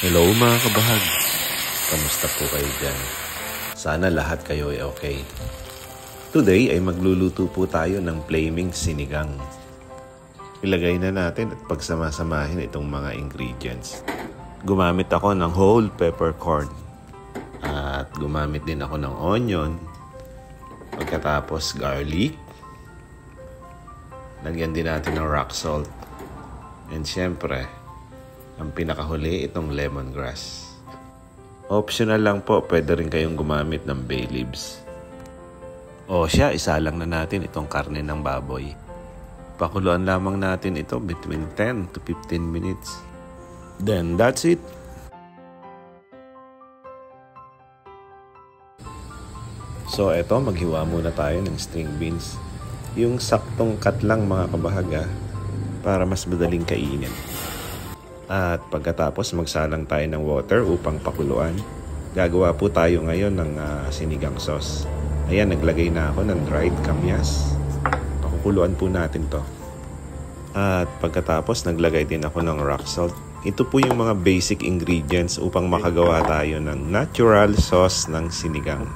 Hello mga kabahag, kamusta po kayo dyan? Sana lahat kayo ay okay. Today ay magluluto po tayo ng flaming sinigang. Ilagay na natin at pagsamasamahin itong mga ingredients. Gumamit ako ng whole peppercorn at gumamit din ako ng onion. Pagkatapos garlic. Lagyan din natin ng rock salt. And syempre, ang pinakahuli itong lemongrass. Optional lang po, pwede rin kayong gumamit ng bay leaves. O siya, isa lang na natin itong karne ng baboy. Pakuluan lamang natin ito between 10 to 15 minutes. Then that's it. So eto, maghiwa muna tayo ng string beans. Yung saktong cut lang mga kabahaga para mas madaling kainin. At pagkatapos magsalang tayo ng water upang pakuluan. Gagawa po tayo ngayon ng sinigang sauce. Ayan, naglagay na ako ng dried kamyas. Pakukuluan po natin to. At pagkatapos naglagay din ako ng rock salt. Ito po yung mga basic ingredients upang makagawa tayo ng natural sauce ng sinigang.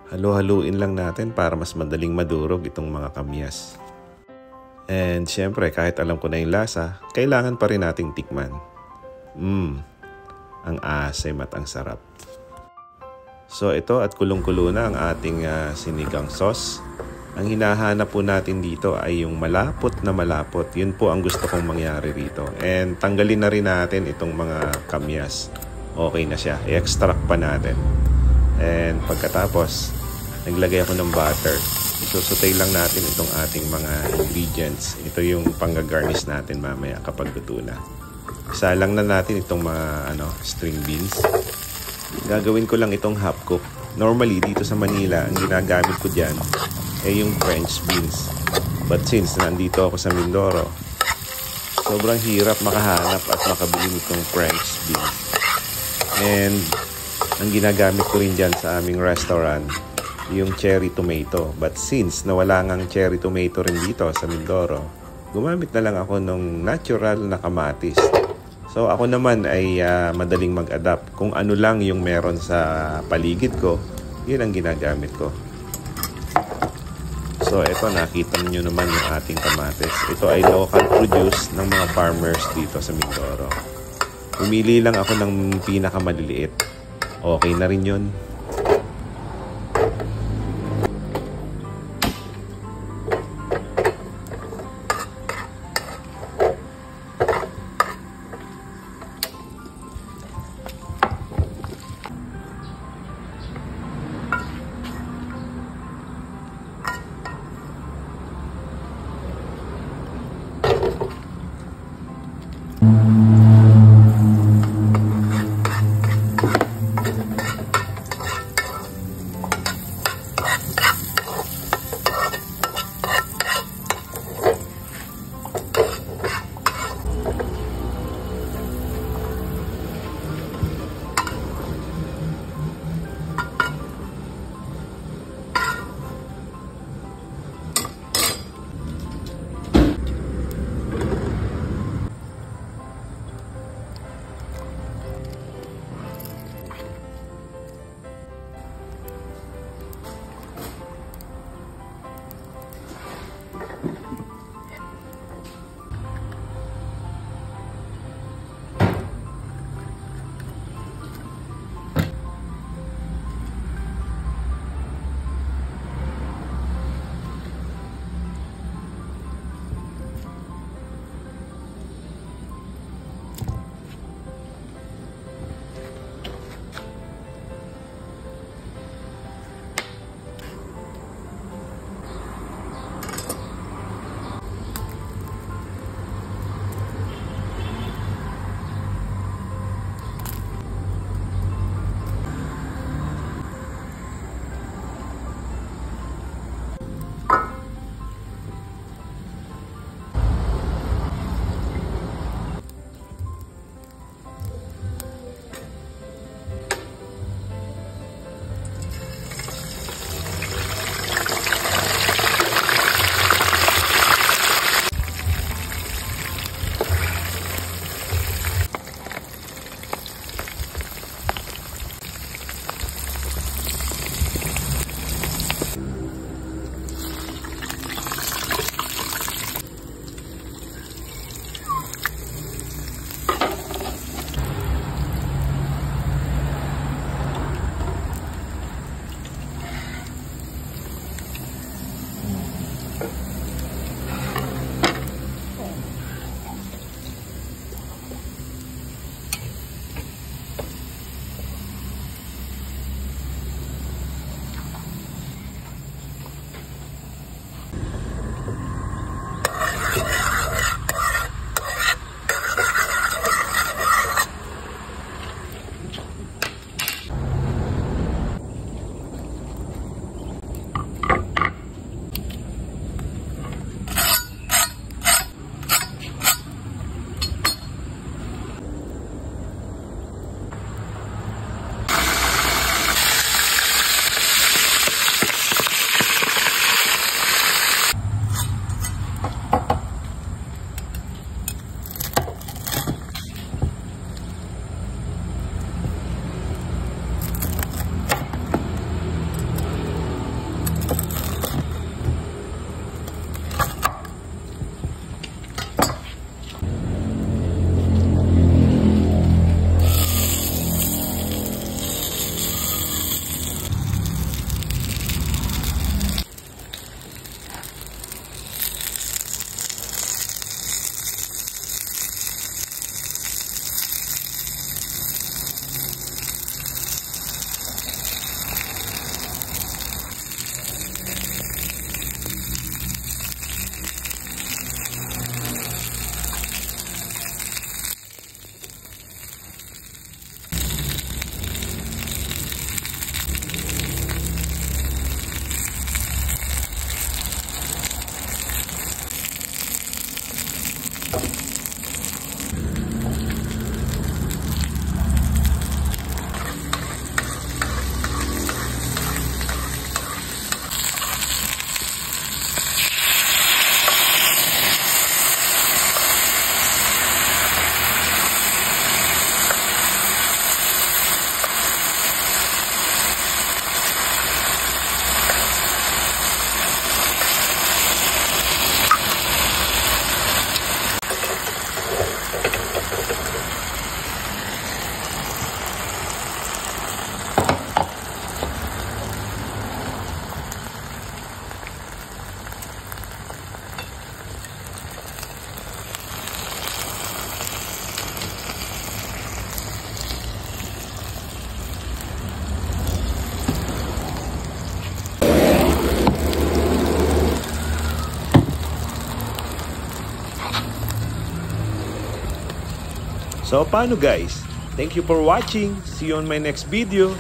Halo-haluin lang natin para mas madaling madurog itong mga kamyas. And syempre, kahit alam ko na yung lasa, kailangan pa rin nating tikman. Ang asim at ang sarap. So ito at kulong-kulo na ang ating sinigang sauce. Ang hinahanap po natin dito ay yung malapot na malapot. Yun po ang gusto kong mangyari rito. And tanggalin na rin natin itong mga kamyas. Okay na siya. I-extract pa natin. And pagkatapos, naglagay ako ng butter. Isusutay lang natin itong ating mga ingredients. Ito yung pang-garnish natin mamaya kapag luto na. Isa lang na natin itong mga string beans. Gagawin ko lang itong half cook. Normally, dito sa Manila, ang ginagamit ko dyan ay yung French beans. But since nandito ako sa Mindoro, sobrang hirap makahanap at makabili nitong French beans. And ang ginagamit ko rin dyan sa aming restaurant, yung cherry tomato. But since nawala ngang cherry tomato rin dito sa Mindoro, gumamit na lang ako ng natural na kamatis. So ako naman ay madaling mag-adapt. Kung ano lang yung meron sa paligid ko, yun ang ginagamit ko. So ito, nakita niyo naman yung ating kamatis. Ito ay local produce ng mga farmers dito sa Mindoro. Pumili lang ako ng pinakamaliliit. Okay na rin yun. So paano guys? Thank you for watching. See you on my next video.